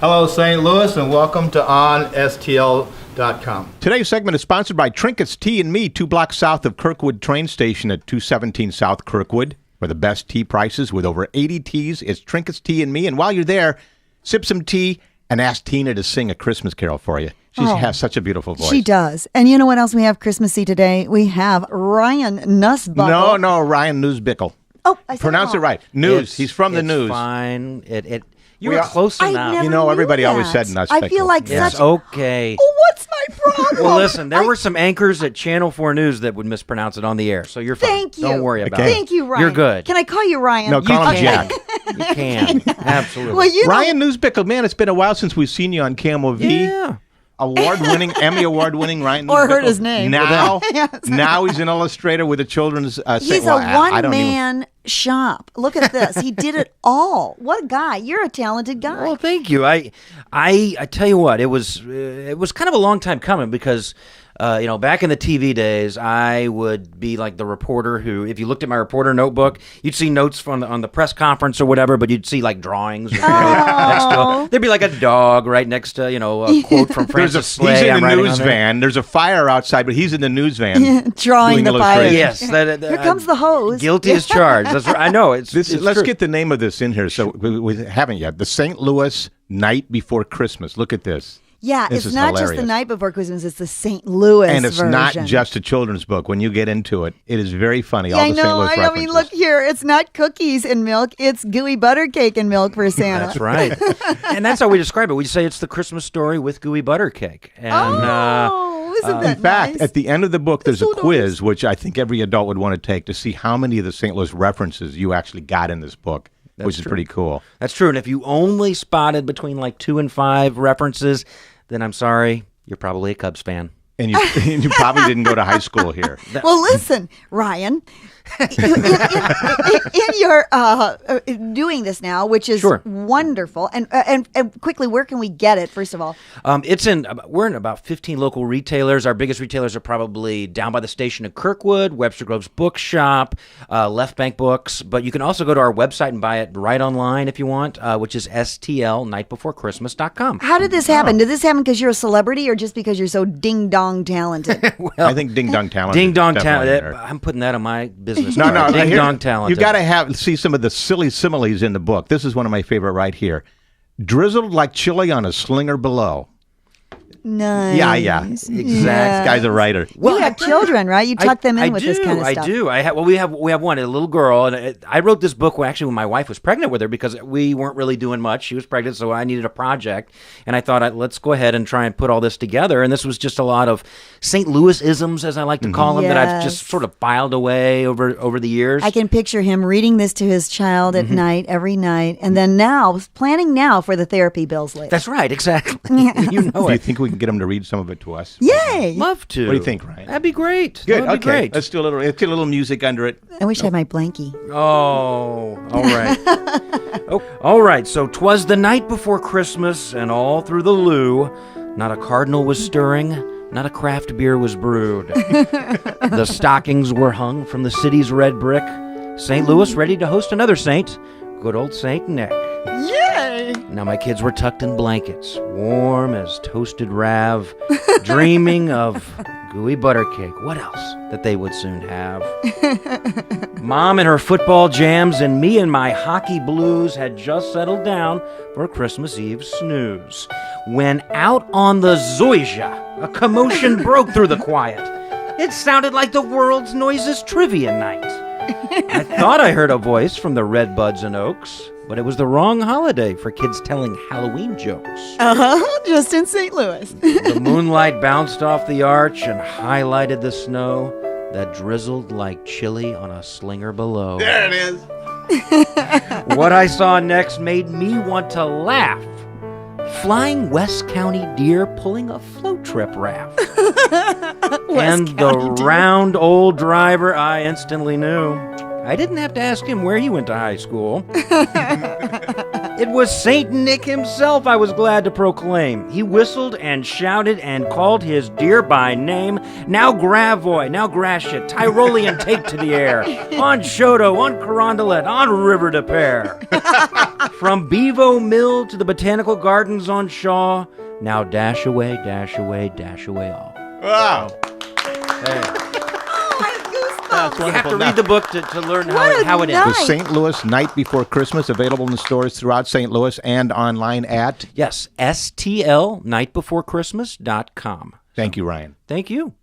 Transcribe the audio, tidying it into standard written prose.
Hello, St. Louis, and welcome to OnSTL.com. Today's segment is sponsored by Trinkets Tea and Me, 2 blocks south of Kirkwood train station at 217 South Kirkwood. For the best tea prices with over 80 teas, it's Trinkets Tea and Me. And while you're there, sip some tea and ask Tina to sing a Christmas carol for you. She has such a beautiful voice. She does. And you know what else we have Christmassy today? We have Ryan Nussbuckle. No, Ryan Newsbickle. Oh, I said Pronounce it right. News. He's from the news. It's fine. You were close enough. Never You know, everybody knew always that. said Nussbickle. I feel like It's such... okay. Oh, what's my problem? Well, listen, there were some anchors at Channel 4 News that would mispronounce it on the air, so you're fine. Thank you. Don't worry about Okay. it. Thank you, Ryan. You're good. Can I call you Ryan? No, call him Jack. You can. Absolutely. Well, you Ryan Newsbickle, man, it's been a while since we've seen you on KMOV. Yeah. Award-winning, Emmy Award-winning Ryan Or heard Newsbickle. his name. Now, Yes. now he's an illustrator with a children's... He's a one-man shop. Look at this. He did it all. What a guy. You're a talented guy. Well, thank you. I tell you what, it was kind of a long time coming because back in the TV days, I would be like the reporter who, if you looked at my reporter notebook, you'd see notes on the press conference or whatever, but you'd see like drawings next to. There'd be like a dog right next to a quote from Francis Slay. He's in I'm the writing news on there. van. There's a fire outside, but he's in the news van Drawing doing the fire. illustrations. Yes, Here comes the hose. Guilty as charged. That's right. I know it's. Let's true. get the name of this in here. So we haven't yet. The St. Louis Night Before Christmas. Look at this. Yeah, This it's is not just hilarious. the night before Christmas, it's the St. Louis And it's version. not just a children's book. When you get into it, it is very funny. Yeah, all I the St. know. Louis I references. mean, look here. It's not cookies and milk. It's gooey butter cake and milk for Santa. That's right. And that's how we describe it. We say it's the Christmas story with gooey butter cake. And Isn't that In fact, nice? at the end of the book, there's so a quiz, which I think every adult would want to take to see how many of the St. Louis references you actually got in this book, which is pretty cool. that's true. And if you only spotted between like 2 and 5 references, then I'm sorry, you're probably a Cubs fan. And you probably didn't go to high school here. Well, listen, Ryan, in your doing this now, which is Sure. wonderful, and quickly, where can we get it? First of all, We're in about 15 local retailers. Our biggest retailers are probably down by the station in Kirkwood, Webster Groves Bookshop, Left Bank Books. But you can also go to our website and buy it right online if you want, which is stlnightbeforechristmas.com. how did this happen? Did this happen because you're a celebrity, or just because you're so ding dong talented? I think Ding Dong Talent. Ding Dong Talent. Talent. I'm putting that on my business No, card. Ding here- Dong Talent. You've got to see some of the silly similes in the book. This is one of my favorite right here. Drizzled like chili on a slinger below. Nice. Yeah. Exact. This guy's a writer. You have children, right? You tuck them in with this kind of stuff. I do. We have one, a little girl, and I wrote this book actually when my wife was pregnant with her because we weren't really doing much. She was pregnant, so I needed a project, and I thought let's go ahead and try and put all this together. And this was just a lot of St. Louis isms, as I like to call them, that I've just Yes. sort of filed away over the years. I can picture him reading this to his child at night, every night, and then planning now for the therapy bills later. That's right, exactly. You know Do you it. think we can get him to read some of it to us? Yay! Love to. What do you think, Ryan? That'd be great. Good. That'd be Okay. great. Let's do a little music under it. I wish I had my blankie. Oh, all right. All right, so 'twas the night before Christmas, and all through the loo, not a cardinal was stirring, not a craft beer was brewed. The stockings were hung from the city's red brick. St. Louis ready to host another saint, good old St. Nick. Yay! Now my kids were tucked in blankets, warm as toasted rav, dreaming of gooey butter cake. What else that they would soon have? Mom in her football jams and me in my hockey blues had just settled down for a Christmas Eve snooze. When out on the Zoysia, a commotion broke through the quiet. It sounded like the world's noisiest trivia night. I thought I heard a voice from the Red Buds and Oaks, but it was the wrong holiday for kids telling Halloween jokes. Just in St. Louis. The moonlight bounced off the arch and highlighted the snow that drizzled like chili on a slinger below. There it is. What I saw next made me want to laugh. Flying West County deer pulling a float trip raft. And the round old driver I instantly knew. I didn't have to ask him where he went to high school. It was Saint Nick himself, I was glad to proclaim. He whistled and shouted and called his deer by name. Now Gravoy, now Gratiot, Tyrolean take to the air. On Choteau, on Carondelet, on River de Pere. From Bevo Mill to the Botanical Gardens on Shaw. Now dash away all. Wow. That's You have to read the book to learn What how a it night. ends. The St. Louis Night Before Christmas, available in the stores throughout St. Louis and online at. Yes, STL, nightbeforechristmas.com. Thank you, Ryan. Thank you.